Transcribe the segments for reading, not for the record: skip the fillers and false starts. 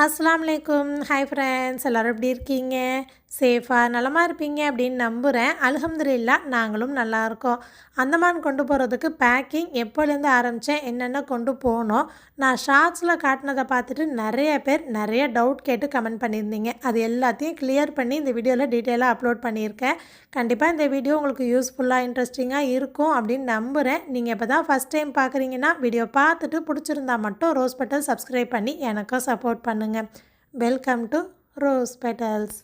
அஸ்ஸலாமு அலைக்கும். Hi friends, எல்லோரும் எப்படி இருக்கீங்க? சேஃபாக நலமாக இருப்பீங்க அப்படின்னு நம்புகிறேன். அல்ஹம்துலில்லாஹ் நாங்களும் நல்லாயிருக்கோம். அந்தமான் கொண்டு போகிறதுக்கு பேக்கிங் எப்போலேருந்து ஆரம்பித்தேன், என்னென்ன கொண்டு போனோம். நான் ஷார்ட்ஸில் காட்டினதை பார்த்துட்டு நிறைய பேர் நிறைய டவுட் கேட்டு கமெண்ட் பண்ணியிருந்தீங்க. அது எல்லாத்தையும் கிளியர் பண்ணி இந்த வீடியோவில் டீட்டெயிலாக அப்லோட் பண்ணியிருக்கேன். கண்டிப்பாக இந்த வீடியோ உங்களுக்கு யூஸ்ஃபுல்லாக இன்ட்ரெஸ்டிங்காக இருக்கும் அப்படின்னு நம்புகிறேன். நீங்கள் இப்போ தான் ஃபஸ்ட் டைம் பார்க்குறீங்கன்னா வீடியோ பார்த்துட்டு பிடிச்சிருந்தா மட்டும் ரோஸ் பெட்டல் சப்ஸ்கிரைப் பண்ணி எனக்கும் சப்போர்ட் பண்ணுங்கள். Welcome to rose petals.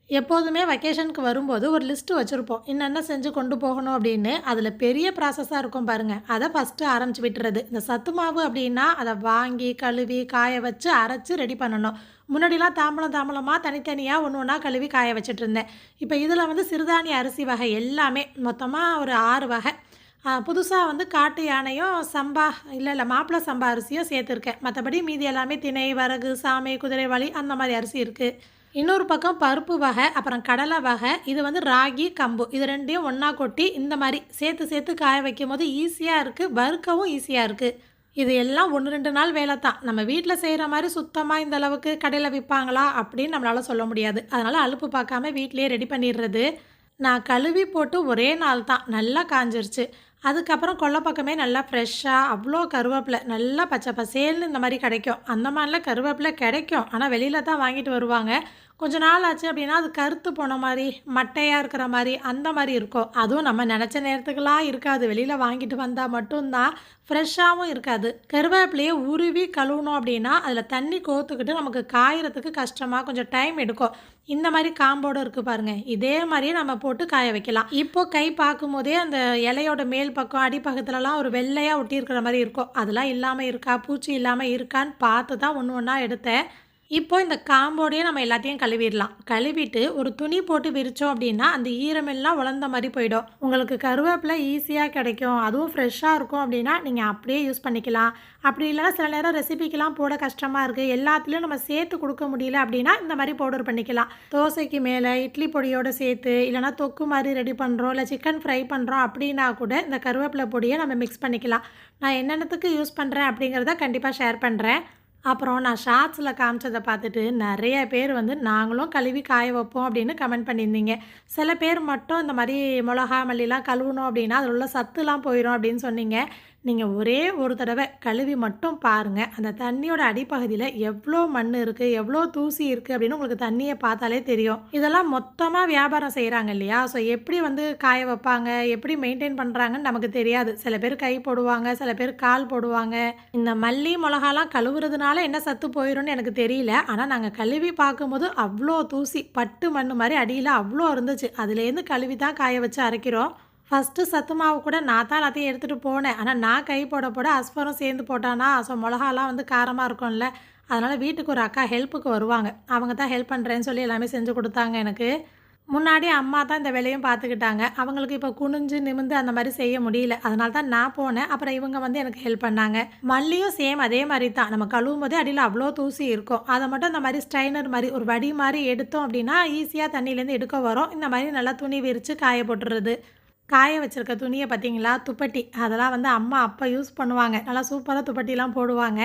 எப்போதுமே வெக்கேஷனுக்கு வரும்போது ஒரு லிஸ்ட்டு வச்சுருப்போம், என்னென்ன செஞ்சு கொண்டு போகணும் அப்படின்னு. அதில் பெரிய ப்ராசஸாக இருக்கும் பாருங்கள், அதை ஃபஸ்ட்டு ஆரம்பித்து விட்டுறது. இந்த சத்து மாவு அப்படின்னா அதை வாங்கி கழுவி காய வச்சு அரைச்சி ரெடி பண்ணணும். முன்னாடிலாம் தாம்பளமாக தனித்தனியாக ஒன்று ஒன்றா கழுவி காய வச்சுட்டு இருந்தேன். இப்போ இதில் வந்து சிறுதானிய அரிசி வகை எல்லாமே மொத்தமாக ஒரு 6 வகை. புதுசாக வந்து காட்டு யானையும் சம்பா இல்லை மாப்பிள்ளை சம்பா அரிசியும் சேர்த்துருக்கேன். மற்றபடி மீதி எல்லாமே திணை, வரகு, சாமை, குதிரைவாலி அந்த மாதிரி அரிசி இருக்குது. இன்னொரு பக்கம் பருப்பு வகை, அப்புறம் கடலை வகை, இது வந்து ராகி, கம்பு, இது ரெண்டையும் ஒன்றா கொட்டி இந்த மாதிரி சேர்த்து காய வைக்கும் போது ஈஸியாக இருக்குது, வறுக்கவும் ஈஸியாக இருக்குது. இது எல்லாம் 1-2 நாள் வேலை தான். நம்ம வீட்டில் செய்கிற மாதிரி சுத்தமாக இந்த அளவுக்கு கடையில் விற்பாங்களா அப்படின்னு நம்மளால் சொல்ல முடியாது. அதனால் அலுப்பு பார்க்காம வீட்டிலேயே ரெடி பண்ணிடுறது. நான் கழுவி போட்டு ஒரே நாள் தான் நல்லா காஞ்சிருச்சு. அதுக்கப்புறம் கொல்லை பக்கமே நல்லா ஃப்ரெஷ்ஷாக அவ்வளோ கருவேப்பிலை நல்லா பச்சை பசேல்னு இந்த மாதிரி கிடைக்கும். அந்த மாதிரிலாம் கருவேப்பிலை கிடைக்கும், ஆனால் வெளியில் தான் வாங்கிட்டு வருவாங்க. கொஞ்ச நாள் ஆச்சு அப்படின்னா அது கருத்து போன மாதிரி மட்டையாக இருக்கிற மாதிரி அந்த மாதிரி இருக்கும். அதுவும் நம்ம நினச்ச நேரத்துக்கெலாம் இருக்காது, வெளியில் வாங்கிட்டு வந்தால் மட்டும்தான். ஃப்ரெஷ்ஷாகவும் இருக்காது. கருவேப்பிலையை உருவி கழுவணும் அப்படின்னா அதில் தண்ணி கோத்துக்கிட்டு நமக்கு காயறதுக்கு கஷ்டமாக கொஞ்சம் டைம் எடுக்கும். இந்த மாதிரி காம்போடு இருக்குது பாருங்கள், இதே மாதிரியே நம்ம போட்டு காய வைக்கலாம். இப்போது கை பார்க்கும் போதே அந்த இலையோட மேல் பக்கம் அடிப்பக்கத்துலலாம் ஒரு வெள்ளையாக ஒட்டி இருக்கிற மாதிரி இருக்கும். அதெல்லாம் இல்லாமல் இருக்கா, பூச்சி இல்லாமல் இருக்கான்னு பார்த்து தான் ஒன்று ஒன்றா எடுத்தேன். இப்போ இந்த காம்போடையே நம்ம எல்லாத்தையும் கழுவிடலாம். கழுவிட்டு ஒரு துணி போட்டு விரித்தோம் அப்படின்னா அந்த ஈரமெல்லாம் உலர்ந்த மாதிரி போயிடும். உங்களுக்கு கருவேப்பிலை ஈஸியாக கிடைக்கும், அதுவும் ஃப்ரெஷ்ஷாக இருக்கும் அப்படின்னா நீங்கள் அப்படியே யூஸ் பண்ணிக்கலாம். அப்படி இல்லைனா சில நேரம் ரெசிபிக்கெலாம் போட கஷ்டமாக இருக்குது, எல்லாத்துலேயும் நம்ம சேர்த்து கொடுக்க முடியல அப்படின்னா இந்த மாதிரி பவுடர் பண்ணிக்கலாம். தோசைக்கு மேலே இட்லி பொடியோடு சேர்த்து, இல்லைனா தொக்கு மாதிரி ரெடி பண்ணுறோம், இல்லை சிக்கன் ஃப்ரை பண்ணுறோம் அப்படின்னா கூட இந்த கருவேப்பிலை பொடியை நம்ம மிக்ஸ் பண்ணிக்கலாம். நான் என்னென்னத்துக்கு யூஸ் பண்ணுறேன் அப்படிங்கிறத கண்டிப்பாக ஷேர் பண்ணுறேன். அப்புறம் நான் ஷார்ட்ஸில் காமிச்சதை பார்த்துட்டு நிறைய பேர் வந்து நாங்களும் கழுவி காய வைப்போம் அப்படின்னு கமெண்ட் பண்ணியிருந்தீங்க. சில பேர் மட்டும் இந்த மாதிரி மிளகா மல்லிலாம் கழுவணும் அப்படின்னா அதில் உள்ள சத்துலாம் போயிடும் அப்படின்னு சொன்னீங்க. நீங்கள் ஒரே ஒரு தடவை கழுவி மட்டும் பாருங்கள், அந்த தண்ணியோட அடிப்பகுதியில் எவ்வளோ மண் இருக்குது, எவ்வளோ தூசி இருக்குது அப்படின்னு உங்களுக்கு தண்ணியை பார்த்தாலே தெரியும். இதெல்லாம் மொத்தமாக வியாபாரம் செய்கிறாங்க இல்லையா? ஸோ எப்படி வந்து காய வைப்பாங்க, எப்படி மெயின்டைன் பண்ணுறாங்கன்னு நமக்கு தெரியாது. சில பேர் கை போடுவாங்க, சில பேர் கால் போடுவாங்க. இந்த மல்லி மிளகாலாம் கழுவுறதுனால என்ன சத்து போயிடும்னு எனக்கு தெரியல. ஆனால் நாங்கள் கழுவி பார்க்கும்போது அவ்வளோ தூசி பட்டு மண் மாதிரி அடியில் அவ்வளோ இருந்துச்சு. அதுலேருந்து கழுவி தான் காய வச்சு அரைக்கிறோம். ஃபஸ்ட்டு சத்து மாவு கூட நான் தான் எல்லாத்தையும் எடுத்துகிட்டு போனேன். ஆனால் நான் கை போட அஸ்பரும் சேர்ந்து போட்டானா, ஸோ மிளகாலாம் வந்து காரமாக இருக்கும்ல, அதனால் வீட்டுக்கு ஒரு அக்கா ஹெல்ப்புக்கு வருவாங்க. அவங்க தான் ஹெல்ப் பண்ணுறேன்னு சொல்லி எல்லாமே செஞ்சு கொடுத்தாங்க எனக்கு. முன்னாடி அம்மா தான் இந்த வேலையும் பார்த்துக்கிட்டாங்க. அவங்களுக்கு இப்போ குனிஞ்சு நிமிந்து அந்த மாதிரி செய்ய முடியல, அதனால தான் நான் போனேன். அப்புறம் இவங்க வந்து எனக்கு ஹெல்ப் பண்ணாங்க. மல்லியும் சேம் அதே மாதிரி தான். நம்ம கழுவும் போதே அடியில் அவ்வளோ தூசி இருக்கும். அதை மட்டும் இந்த மாதிரி ஸ்ட்ரைனர் மாதிரி ஒரு வடி மாதிரி எடுத்தோம் அப்படின்னா ஈஸியாக தண்ணியிலேருந்து எடுக்க வரும். இந்த மாதிரி நல்லா துணி விரித்து காய போட்டுறது. காய வச்சுருக்க துணியை பார்த்தீங்களா, துப்பட்டி, அதெல்லாம் வந்து அம்மா அப்போ யூஸ் பண்ணுவாங்க. நல்லா சூப்பராக துப்பட்டிலாம் போடுவாங்க.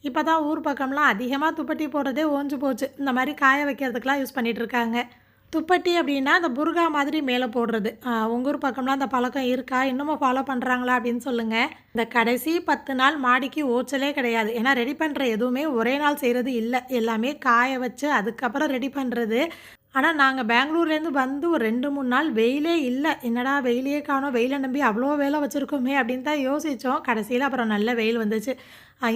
இப்போ தான் ஊர் பக்கம்லாம் அதிகமாக துப்பட்டி போடுறதே ஓஞ்சு போச்சு. இந்த மாதிரி காய வைக்கிறதுக்கெலாம் யூஸ் பண்ணிகிட்ருக்காங்க. துப்பட்டி அப்படின்னா அந்த புர்கா மாதிரி மேலே போடுறது. உங்கள் ஊர் பக்கம்லாம் அந்த பழக்கம் இருக்கா, இன்னமும் ஃபாலோ பண்ணுறாங்களா அப்படின்னு சொல்லுங்கள். இந்த கடைசி 10 நாள் மாடிக்கு ஓச்சலே கிடையாது. ஏன்னா ரெடி பண்ணுற எதுவுமே ஒரே நாள் செய்கிறது இல்லை, எல்லாமே காய வச்சு அதுக்கப்புறம் ரெடி பண்ணுறது. ஆனால் நாங்கள் பெங்களூர்லேருந்து வந்து ஒரு 2-3 நாள் வெயிலே இல்லை. என்னடா வெயிலே காணோம், வெயிலை நம்பி அவ்வளோ வேலை வச்சுருக்கோமே அப்படின்னு தான் யோசித்தோம். கடைசியில் அப்புறம் நல்ல வெயில் வந்துச்சு.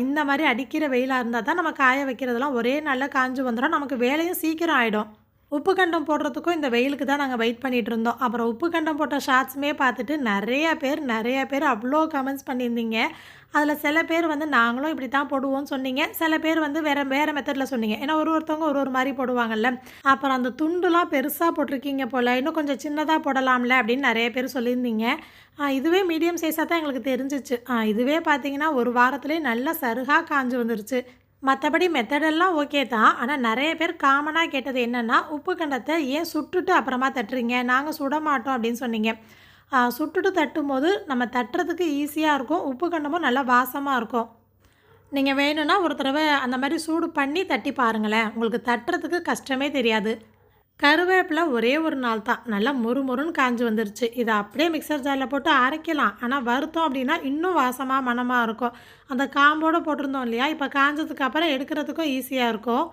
இந்த மாதிரி அடிக்கிற வெயிலாக இருந்தால் தான் நம்ம காய வைக்கிறதெல்லாம் ஒரே நாளில் காஞ்சு வந்துடும், நமக்கு வேலையும் சீக்கிரம் ஆகிடும். உப்பு கண்டம் போடுறதுக்கும் இந்த வெயிலுக்கு தான் நாங்கள் வெயிட் பண்ணிகிட்டு இருந்தோம். அப்புறம் உப்பு கண்டம் போட்ட ஷார்ட்ஸுமே பார்த்துட்டு நிறைய பேர் அவ்வளோ கமெண்ட்ஸ் பண்ணியிருந்தீங்க. அதில் சில பேர் வந்து நாங்களும் இப்படி தான் போடுவோம்னு சொன்னீங்க, சில பேர் வந்து வேறு மெத்தடில் சொன்னீங்க. ஏன்னா ஒருத்தவங்க ஒரு மாதிரி போடுவாங்கல்ல. அப்புறம் அந்த துண்டுலாம் பெருசாக போட்டிருக்கீங்க போல், இன்னும் கொஞ்சம் சின்னதாக போடலாம்ல அப்படின்னு நிறைய பேர் சொல்லியிருந்தீங்க. இதுவே மீடியம் சைஸாக தான் எங்களுக்கு தெரிஞ்சிச்சு. இதுவே பார்த்தீங்கன்னா ஒரு வாரத்துலேயே நல்லா சருகாக காஞ்சு வந்துருச்சு. மற்றபடி மெத்தடெல்லாம் ஓகே தான். ஆனால் நிறைய பேர் காமனாக கேட்டது என்னென்னா, உப்பு கண்டத்தை ஏன் சுட்டுட்டு அப்புறமா தட்டுறீங்க, நாங்கள் சுட மாட்டோம் அப்படின்னு சொன்னீங்க. சுட்டுட்டு தட்டும்போது நம்ம தட்டுறதுக்கு ஈஸியாக இருக்கும். உப்பு கண்டமும் நல்லா வாசமாக இருக்கும். நீங்கள் வேணும்னா ஒரு தடவை அந்த மாதிரி சூடு பண்ணி தட்டி பாருங்களேன். உங்களுக்கு தட்டுறதுக்கு கஷ்டமே தெரியாது. கருவேப்பிலை ஒரே ஒரு நாள் தான் நல்லா முறுமுறுன்னு காஞ்சு வந்துருச்சு. இதை அப்படியே மிக்சர் ஜாரில் போட்டு அரைக்கலாம். ஆனால் வறுத்தோம் அப்படின்னா இன்னும் வாசமாக மணமாக இருக்கும். அந்த காம்போடு போட்டிருந்தோம் இல்லையா, இப்போ காஞ்சதுக்கு அப்புறம் எடுக்கிறதுக்கும் ஈஸியாக இருக்கும்.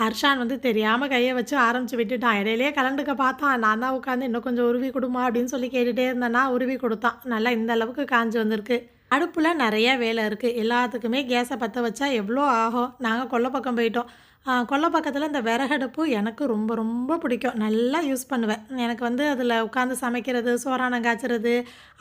அர்ஷான் வந்து தெரியாமல் கையை வச்சு ஆரம்பித்து விட்டுட்டான். இடையிலேயே கலண்டுக்க பார்த்தான். நான் தான் உட்காந்து இன்னும் கொஞ்சம் உருவி கொடுமா அப்படின்னு சொல்லி கேட்டுகிட்டே இருந்தேன்னா உருவி கொடுத்தான். நல்லா இந்த அளவுக்கு காஞ்சு வந்திருக்கு. அடுப்பில் நிறைய வேலை இருக்குது. எல்லாத்துக்குமே கேஸை பற்ற வச்சா எவ்வளோ ஆகும். நாங்கள் கொல்லை பக்கம் போயிட்டோம். கொல்லை பக்கத்தில் இந்த விறகடுப்பு எனக்கு ரொம்ப ரொம்ப பிடிக்கும். நல்லா யூஸ் பண்ணுவேன். எனக்கு வந்து அதில் உட்காந்து சமைக்கிறது, சோறானம் காய்ச்சறது,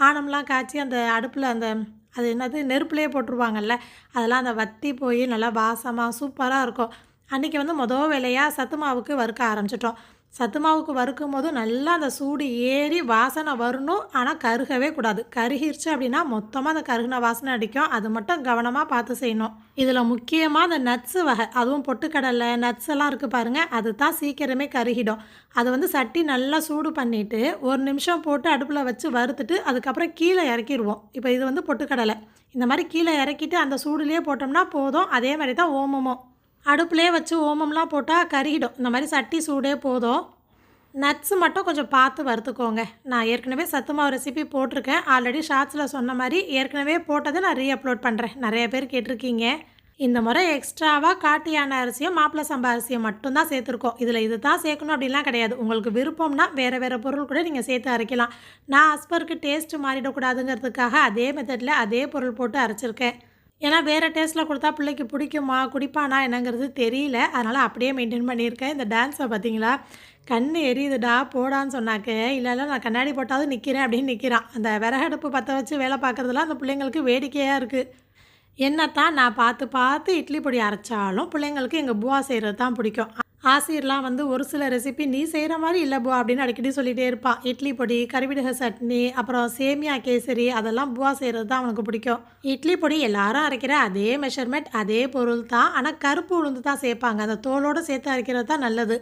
ஆனம்லாம் காய்ச்சி அந்த அடுப்பில் அந்த அது என்னது நெருப்புலேயே போட்டுருவாங்கல்ல, அதெல்லாம் அந்த வத்தி போய் நல்லா வாசமாக சூப்பராக இருக்கும். அன்றைக்கி வந்து வேலையாக சத்து மாவுக்கு வறுக்க ஆரம்பிச்சிட்டோம். சத்து மாவுக்கு வறுக்கும் போது நல்லா அந்த சூடு ஏறி வாசனை வரணும். ஆனால் கருகவே கூடாது. கருகிருச்சு அப்படின்னா மொத்தமாக அந்த கருகின வாசனை அடிக்கும். அது மட்டும் கவனமாக பார்த்து செய்யணும். இதில் முக்கியமாக அந்த நட்ஸு வகை, அதுவும் பொட்டுக்கடலை நட்ஸ் எல்லாம் இருக்குது பாருங்கள், அது தான் சீக்கிரமே கருகிடும். அதை வந்து சட்டி நல்லா சூடு பண்ணிவிட்டு 1 நிமிஷம் போட்டு அடுப்பில் வச்சு வறுத்துட்டு அதுக்கப்புறம் கீழே இறக்கிடுவோம். இப்போ இது வந்து பொட்டுக்கடலை. இந்த மாதிரி கீழே இறக்கிட்டு அந்த சூடுலேயே போட்டோம்னா போதும். அதே மாதிரி தான் ஓமமும். அடுப்புலேயே வச்சு ஓமம்லாம் போட்டால் கருகிடும். இந்த மாதிரி சட்டி சூடே போதும். நட்ஸு மட்டும் கொஞ்சம் பார்த்து வறுத்துக்கோங்க. நான் ஏற்கனவே சத்து மாவு ரெசிபி போட்டிருக்கேன். ஆல்ரெடி ஷார்ட்ஸில் சொன்ன மாதிரி ஏற்கனவே போட்டதை நான் அப்லோட் பண்ணுறேன். நிறைய பேர் கேட்டிருக்கீங்க. இந்த முறை எக்ஸ்ட்ராவாக காட்டு யானை அரிசியும் மாப்பிள்ளை சம்பா அரிசியும் மட்டும்தான் சேர்த்துருக்கோம். இதில் இது தான் சேர்க்கணும் அப்படின்லாம் கிடையாது. உங்களுக்கு விருப்பம்னா வேறு பொருள் கூட நீங்கள் சேர்த்து அரைக்கலாம். நான் அஸ்பருக்கு டேஸ்ட்டு மாறிடக்கூடாதுங்கிறதுக்காக அதே மெத்தடில் அதே பொருள் போட்டு அரைச்சிருக்கேன். ஏன்னா வேறு டேஸ்ட்டில் கொடுத்தா பிள்ளைக்கு பிடிக்குமா குடிப்பானா என்னங்கிறது தெரியல. அதனால் அப்படியே மெயின்டைன் பண்ணியிருக்கேன். இந்த டான்ஸை பார்த்தீங்களா, கண் எரியுதுடா போடான்னு சொன்னாக்க, இல்லை நான் கண்ணாடி போட்டாவது நிற்கிறேன் அப்படின்னு நிற்கிறான். அந்த விறகடுப்பு பற்ற வச்சு வேலை பார்க்குறதுலாம் அந்த பிள்ளைங்களுக்கு வேடிக்கையாக இருக்குது. என்னத்தான் நான் பார்த்து பார்த்து இட்லி பொடி அரைச்சாலும் பிள்ளைங்களுக்கு எங்கள் புவா செய்கிறது தான் பிடிக்கும். ஆசிர்லாம் வந்து ஒரு சில ரெசிபி நீ செய்கிற மாதிரி இல்லை புவா அப்படின்னு அடிக்கடி சொல்லிகிட்டே இருப்பான். இட்லி பொடி, கறிவிடுக சட்னி, அப்புறம் சேமியா கேசரி, அதெல்லாம் புவா செய்கிறது தான் அவனுக்கு பிடிக்கும். இட்லி பொடி எல்லாரும் அரைக்கிற அதே மெஷர்மெண்ட், அதே பொருள் தான். ஆனால் கருப்பு உளுந்து தான் சேர்ப்பாங்க. அந்த தோலோடு சேர்த்து அரைக்கிறது தான் நல்லது.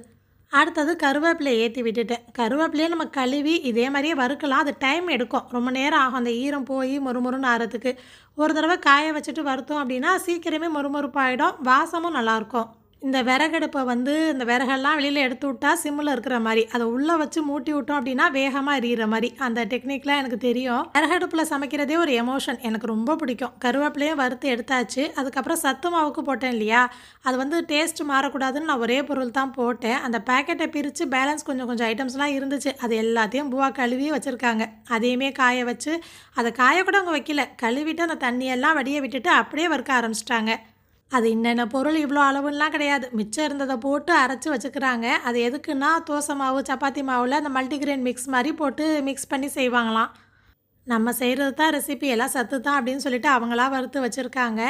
அடுத்தது கருவேப்பிலையை ஏற்றி விட்டுட்டேன். கருவேப்பிலையே நம்ம கழுவி இதே மாதிரியே வறுக்கலாம். அது டைம் எடுக்கும், ரொம்ப நேரம் ஆகும் அந்த ஈரம் போய் மொறுமொறுன்னு ஆறதுக்கு. ஒரு தடவை காய வச்சுட்டு வறுத்தோம் அப்படின்னா சீக்கிரமே மொறுமொறுப்பாயிடும், வாசமும் நல்லாயிருக்கும். இந்த விறகடுப்பை வந்து இந்த விறகெல்லாம் வெளியில் எடுத்து விட்டால் சிம்மில் இருக்கிற மாதிரி அதை உள்ளே வச்சு மூட்டி விட்டோம் அப்படின்னா வேகமாக எரியிற மாதிரி அந்த டெக்னிக்லாம் எனக்கு தெரியும். விறகடுப்பில் சமைக்கிறதே ஒரு எமோஷன், எனக்கு ரொம்ப பிடிக்கும். கருவேப்பிலையும் வறுத்து எடுத்தாச்சு. அதுக்கப்புறம் சத்து மாவுக்கு போட்டேன் இல்லையா, அது வந்து டேஸ்ட் மாறக்கூடாதுன்னு நான் ஒரே பொருள் தான் போட்டேன். அந்த பேக்கெட்டை பிரித்து பேலன்ஸ் கொஞ்சம் ஐட்டம்ஸ்லாம் இருந்துச்சு. அது எல்லாத்தையும் பூவா கழுவி வச்சுருக்காங்க. அதையுமே காய வச்சு, அதை காய கூட அவங்க வைக்கல, கழுவிட்டு அந்த தண்ணியெல்லாம் வடிய விட்டுட்டு அப்படியே வறுக்க ஆரம்பிச்சிட்டாங்க. அது என்னென்ன பொருள் இவ்வளோ அளவுலாம் கிடையாது, மிச்சம் இருந்ததை போட்டு அரைச்சி வச்சுக்கிறாங்க. அது எதுக்குன்னா தோசை மாவு சப்பாத்தி மாவில் அந்த மல்டிகிரெயின் மிக்ஸ் மாதிரி போட்டு மிக்ஸ் பண்ணி செய்வாங்களாம். நம்ம செய்கிறது தான் ரெசிபி, எல்லாம் சத்து தான் அப்படின்னு சொல்லிட்டு அவங்களா வறுத்து வச்சுருக்காங்க.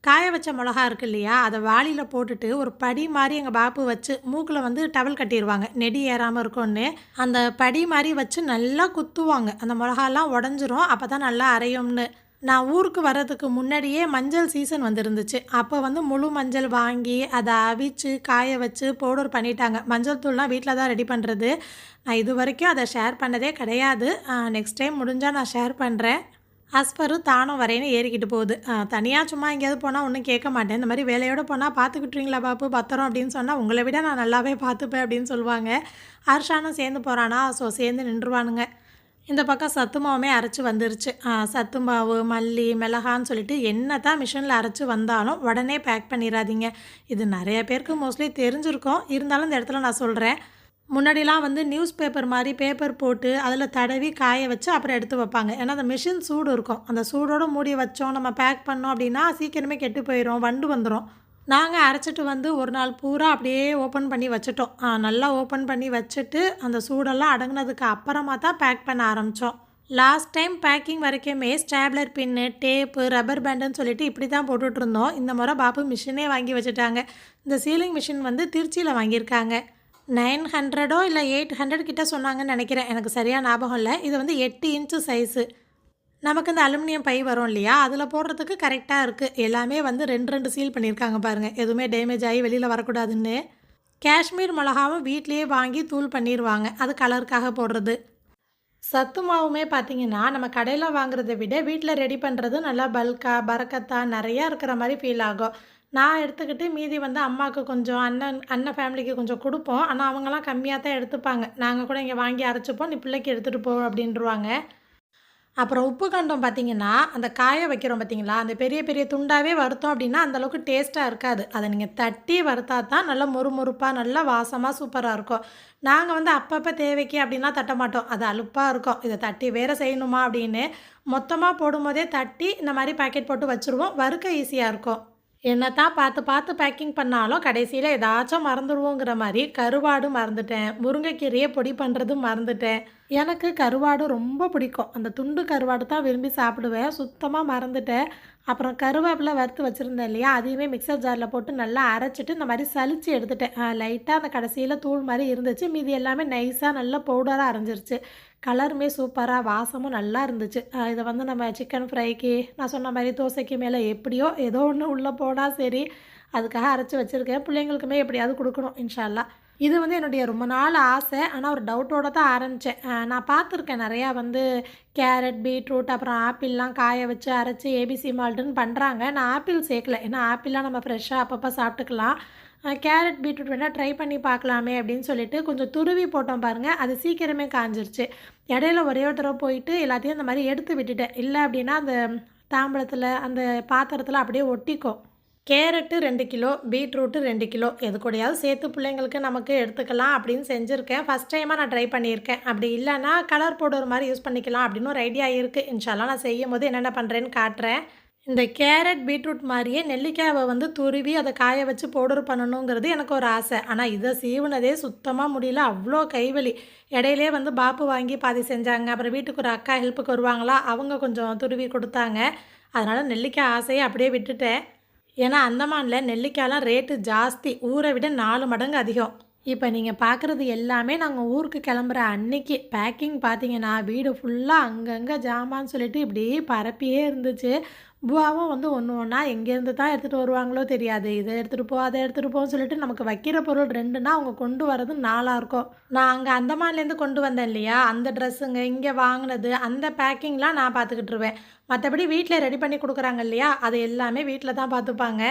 காய வச்ச மிளகா இருக்குது இல்லையா, அதை வாளியில் போட்டுட்டு ஒரு படி மாதிரி எங்கள் பாப்பு வச்சு மூக்கில் வந்து டவல் கட்டிடுவாங்க நெடி ஏறாமல் இருக்கும்னு. அந்த படி மாதிரி வச்சு நல்லா குத்துவாங்க. அந்த மிளகாலாம் உடஞ்சிரும், அப்போ தான் நல்லா அரையும்னு. நான் ஊருக்கு வர்றதுக்கு முன்னாடியே மஞ்சள் சீசன் வந்துருந்துச்சு. அப்போ வந்து முழு மஞ்சள் வாங்கி அதை அவிச்சு காய வச்சு பவுடர் பண்ணிட்டாங்க. மஞ்சள் தூள்லாம் வீட்டில் தான் ரெடி பண்ணுறது. நான் இது வரைக்கும் அதை ஷேர் பண்ணதே கிடையாது. நெக்ஸ்ட் டைம் முடிஞ்சால் நான் ஷேர் பண்ணுறேன். அஸ்பரு தானும் வரேன்னு ஏறிக்கிட்டு போகுது. தனியாக சும்மா எங்கேயாவது போனால் ஒன்றும் கேட்க மாட்டேன். இந்த மாதிரி வேலையோடு போனால் பார்த்துக்கிட்டுறீங்களா பாப்பு பத்திரம் அப்படின்னு சொன்னால் உங்களை விட நான் நல்லாவே பார்த்துப்பேன் அப்படின்னு சொல்லுவாங்க. ஹர்ஷானும் சேர்ந்து போகிறானா, ஸோ சேர்ந்து நின்றுவானுங்க. இந்த பக்கம் சத்து மாவுமே அரைச்சி வந்துருச்சு. சத்து மாவு மல்லி மிளகான்னு சொல்லிட்டு என்ன தான் மிஷினில் அரைச்சி வந்தாலும் உடனே பேக் பண்ணிடாதீங்க. இது நிறைய பேருக்கு மோஸ்ட்லி தெரிஞ்சிருக்கும், இருந்தாலும் இந்த இடத்துல நான் சொல்கிறேன். முன்னாடிலாம் வந்து நியூஸ் பேப்பர் மாதிரி பேப்பர் போட்டு அதில் தடவி காய வச்சு அப்புறம் எடுத்து வைப்பாங்க. ஏன்னா அந்த மிஷின் சூடு இருக்கும், அந்த சூடோடு மூடி வச்சோம் நம்ம பேக் பண்ணோம் அப்படின்னா சீக்கிரமே கெட்டு போயிடும், வண்டு வந்துடும். நாங்கள் அரைச்சிட்டு வந்து ஒரு நாள் பூரா அப்படியே ஓப்பன் பண்ணி வச்சுட்டோம். நல்லா ஓப்பன் பண்ணி வச்சுட்டு அந்த சூடெல்லாம் அடங்கினதுக்கு அப்புறமா தான் பேக் பண்ண ஆரம்பித்தோம். லாஸ்ட் டைம் பேக்கிங் வரைக்குமே ஸ்டாப்லர் பின்னு டேப்பு ரப்பர் பேண்டுன்னு சொல்லிட்டு இப்படி தான் போட்டுட்ருந்தோம். இந்த முறை பாப்பு மிஷினே வாங்கி வச்சுட்டாங்க. இந்த சீலிங் மிஷின் வந்து திருச்சியில் வாங்கியிருக்காங்க. 900 இல்லை 800 கிட்ட சொன்னாங்கன்னு நினைக்கிறேன், எனக்கு சரியாக ஞாபகம் இல்லை. இது வந்து 8 இன்ச்சு சைஸு. நமக்கு இந்த அலுமினியம் பை வரும் இல்லையா, அதில் போடுறதுக்கு கரெக்டாக இருக்குது. எல்லாமே வந்து 2 சீல் பண்ணியிருக்காங்க பாருங்கள், எதுவுமே டேமேஜ் ஆகி வெளியில் வரக்கூடாதுன்னு. காஷ்மீர் மிளகாவும் வீட்லேயே வாங்கி தூள் பண்ணிடுவாங்க, அது கலருக்காக போடுறது. சத்து மாவுமே பார்த்தீங்கன்னா, நம்ம கடையில வாங்குறத விட வீட்ல ரெடி பண்ணுறது நல்லா பல்கா, பரக்கத்தா நெறையா இருக்கிற மாரி ஃபீல் ஆகும். நான் எடுத்துக்கிட்டு மீதி வந்து அம்மாவுக்கு கொஞ்சம், அண்ணன் அண்ணன் ஃபேமிலிக்கு கொஞ்சம் குடுப்போம். ஆனா, அவங்கலாம் கம்மியா தான் எடுத்துப்பாங்க. நாங்க கூட இங்க வாங்கி அரைச்சுப்போம். "நீ பிள்ளைக்கு எடுத்துட்டு போ" அப்படின்ருவாங்க. அப்புறம் உப்பு காண்டம் பார்த்தீங்கன்னா, அந்த காய வைக்கிறோம் பார்த்தீங்களா, அந்த பெரிய பெரிய துண்டாவே வறுத்தோம் அப்டின்னா, அந்த அளவுக்கு டேஸ்ட்டா இருக்காது. அத நீங்க தட்டி வறுத்தா தான் நல்லா மொறுமொறுப்பா, நல்லா வாசமா சூப்பரா இருக்கும். நாங்க வந்து அப்பப்ப தேவைக்கு அப்டின்னா தட்ட மாட்டோம். அது அலுப்பா இருக்கும். இத தட்டி வேற செய்யணுமா அப்டின்னு, மொத்தமா போடும்போதே தட்டி இந்த மாரி பாக்கெட் போட்டு வச்சுருவோம். வறுக்க ஈஸியா இருக்கும். என்னத்தான் பார்த்து பார்த்து பேக்கிங் பண்ணாலும் கடைசியில ஏதாச்சும் மறந்துருவோங்கிற மாரி கருவாடு மறந்துட்டேன். முருங்கைக்கீரைய பொடி பண்ணுறதும் மறந்துட்டேன். எனக்கு கருவாடு ரொம்ப பிடிக்கும். அந்த துண்டு கருவாடு தான் விரும்பி சாப்பிடுவேன். சுத்தமா மறந்துட்டேன். அப்புறம் கருவேப்பில வறுத்து வச்சிருந்தேன் இல்லையா? அதையுமே மிக்ஸர் ஜார்ல போட்டு நல்லா அரைச்சுட்டு இந்த மாரி சலிச்சு எடுத்துட்டேன். லைட்டா அந்த கடைசியில தூள் மாரி இருந்துச்சு. மீதி எல்லாமே நைஸா நல்லா பவுடரா அரைஞ்சிருச்சு. கலருமே சூப்பரா, வாசமும் நல்லா இருந்துச்சு. இத வந்து நம்ம சிக்கன் ஃப்ரைக்கு, நான் சொன்ன மாரி தோசைக்கு மேல எப்படியோ ஏதோ ஒண்ணு உள்ள போனா சரி, அதுக்காக அரைச்சு வச்சிருக்கேன். பிள்ளைங்களுக்குமே எப்படியாவது குடுக்கணும் இன்ஷா அல்லாஹ். இது வந்து என்னுடைய ரொம்ப நாள் ஆசை. ஆனா ஒரு டவுட்டோட தான் ஆரம்பிச்சேன். நான் பார்த்துருக்கேன் நெறையா வந்து கேரட், பீட்ரூட் அப்புறம் ஆப்பிள்லாம் காய வச்சு அரைச்சு ஏபிசி மால்ட்டுன்னு பண்றாங்க. நான் ஆப்பிள் சேர்க்கல. ஏன்னா ஆப்பிள்லாம் நம்ம ஃப்ரெஷ்ஷா அப்பப்போ சாப்பிட்டுக்கலாம். கேரட், பீட்ரூட் வேணா ட்ரை பண்ணி பார்க்கலாமே அப்படின்னு சொல்லிட்டு கொஞ்சம் துருவி போட்டோம் பாருங்க. அது சீக்கிரமே காஞ்சிருச்சு. இடையில ஒரே ஒரு தடவ போயிட்டு எல்லாத்தையும் இந்த மாரி எடுத்து விட்டுட்டேன். இல்ல அப்படின்னா அந்த தாம்பூலத்தில, அந்த பாத்திரத்தில அப்படியே ஒட்டிக்கும். Carrot 2 kilo, beetroot 2 kilo. எது கூடயாவது சேர்த்து பிள்ளைங்களுக்கு நமக்கு எடுத்துக்கலாம் அப்படின்னு செஞ்சுருக்கேன். ஃபர்ஸ்ட் டைமா நான் ட்ரை பண்ணியிருக்கேன். அப்படி இல்லன்னா கலர் பவுடர் மாரி யூஸ் பண்ணிக்கலாம் அப்படின்னு ஒரு ஐடியா இருக்கு. இன்ஷா அல்லாஹ் நான் செய்யும்போது என்னென்ன பண்ணுறேன்னு காட்டுறேன். இந்த கேரட், பீட்ரூட் மாரியே நெல்லிக்காவ வந்து துருவி அத காய வச்சு பவுடர் பண்ணணுங்கிறது எனக்கு ஒரு ஆசை. ஆனா இத சீவுனதே சுத்தமா முடியல. அவ்ளோ கைவலி. இடையிலேயே வந்து பாப்பு வாங்கி பாதி செஞ்சாங்க. அப்புறம் வீட்டுக்கு ஒரு அக்கா ஹெல்ப்புக்கு வருவாங்களா, அவங்க கொஞ்சம் துருவி குடுத்தாங்க. அதனால நெல்லிக்காய் ஆசைய அப்படியே விட்டுட்டேன். ஏன்னா, அந்தமான்ல நெல்லிக்காய்லாம் ரேட்டு ஜாஸ்தி. ஊர விட 4 மடங்கு அதிகம். இப்ப நீங்க பார்க்குறது எல்லாமே நாங்க ஊருக்கு கிளம்புற அன்னைக்கு. பேக்கிங் பார்த்தீங்கன்னா, வீடு ஃபுல்லா அங்கங்க ஜாமான்னு சொல்லிட்டு இப்படியே பரப்பியே இருந்துச்சு. புவாவும் வந்து ஒண்ணு ஒண்ணா எங்கேருந்து தான் எடுத்துட்டு வருவாங்களோ தெரியாது. இத எடுத்துட்டு போ, அத எடுத்துட்டு போன்னு சொல்லிட்டு நமக்கு வைக்கிற பொருள் 2ன்னா, அவங்க கொண்டு வரது 4ஆ இருக்கும். நான் அங்க அந்தமான்லேருந்து கொண்டு வந்தேன் இல்லையா? அந்த ட்ரெஸ்ஸுங்க, இங்க வாங்குனது, அந்த பேக்கிங்லாம் நான் பார்த்துக்கிட்டுருவேன். மத்தபடி வீட்ல ரெடி பண்ணி குடுக்குறாங்க இல்லையா? அது எல்லாமே வீட்ல தான் பார்த்துப்பாங்க.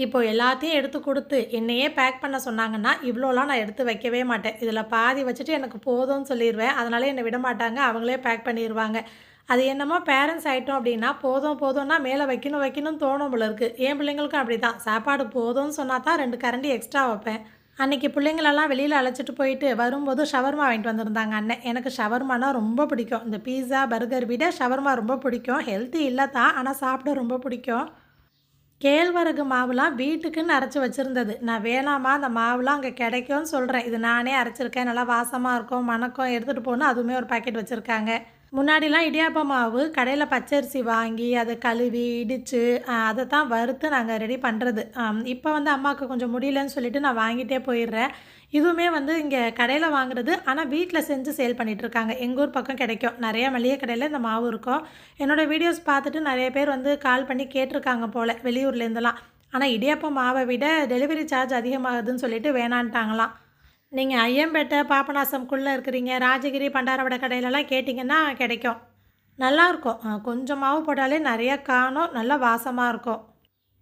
இப்போ எல்லாத்தையும் எடுத்து குடுத்து, என்னையே பேக் பண்ண சொன்னாங்கன்னா, இவ்ளோலாம் நான் எடுத்து வைக்கவே மாட்டேன். இதில பாதி வச்சுட்டு எனக்கு போதும்னு சொல்லிருவேன். அதனால என்ன விடமாட்டாங்க. அவங்களே பேக் பண்ணிருவாங்க. அது என்னமோ பேரண்ட்ஸ் ஆயிட்டோம் அப்டின்னா, போதும் போதும்னா மேல வைக்கணும் வைக்கணும்னு தோணும் போல இருக்கு. என் பிள்ளைங்களுக்கும் அப்படிதான். சாப்பாடு போதும்னு சொன்னா தான் 2 கரண்டி எக்ஸ்ட்ரா வைப்பேன். அன்னைக்கு பிள்ளைங்களெல்லாம் வெளியில அழைச்சிட்டு போயிட்டு வரும்போது ஷவர்மா வாங்கிட்டு வந்திருந்தாங்க அண்ணன். எனக்கு ஷவர்மானா ரொம்ப பிடிக்கும். இந்த பீஸா, பர்கர் விட ஷவர்மா ரொம்ப பிடிக்கும். ஹெல்த்தி இல்ல தான். ஆனா சாப்பிட ரொம்ப பிடிக்கும். கேழ்வரகு மாவுலாம் வீட்டுக்குன்னு அரைச்சு வச்சிருந்தது. நான் வேணாம்மா அந்த மாவுலாம் அங்க கிடைக்கும்னு சொல்றேன். இது நானே அரைச்சிருக்கேன். நல்லா வாசமா இருக்கும், மணக்கும் எடுத்துட்டு போன்னு அதுவுமே ஒரு பாக்கெட் வச்சிருக்காங்க. முன்னாடிலாம் இடியாப்ப மாவு கடையில பச்சரிசி வாங்கி, அத கழுவி, இடிச்சு, அத தான் வறுத்து நாங்க ரெடி பண்றது. இப்ப வந்து அம்மாவுக்கு கொஞ்சம் முடியலன்னு சொல்லிட்டு நான் வாங்கிட்டே போயிடுறேன். இதுவுமே வந்து இங்க கடையில வாங்குறது. ஆனா வீட்ல செஞ்சு சேல் பண்ணிட்டுருக்காங்க. எங்க ஊர் பக்கம் கிடைக்கும். நெறைய மளிகை கடையில இந்த மாவு இருக்கும். என்னோட வீடியோஸ் பார்த்துட்டு நெறைய பேர் வந்து கால் பண்ணி கேட்டுருக்காங்க போல, வெளியூர்லேருந்துலாம். ஆனா இடியாப்ப மாவ விட டெலிவரி சார்ஜ் அதிகமாகுதுன்னு சொல்லிட்டு வேணான்ட்டாங்களாம். நீங்க ஐயம்பேட்டை, பாபநாசம்குள்ள இருக்கிறீங்க, ராஜகிரி, பண்டாரவடை கடையிலலாம் கேட்டிங்கன்னா கிடைக்கும். நல்லாருக்கும். கொஞ்சம் மாவு போட்டாலே நெறைய காணும். நல்லா வாசமா இருக்கும்.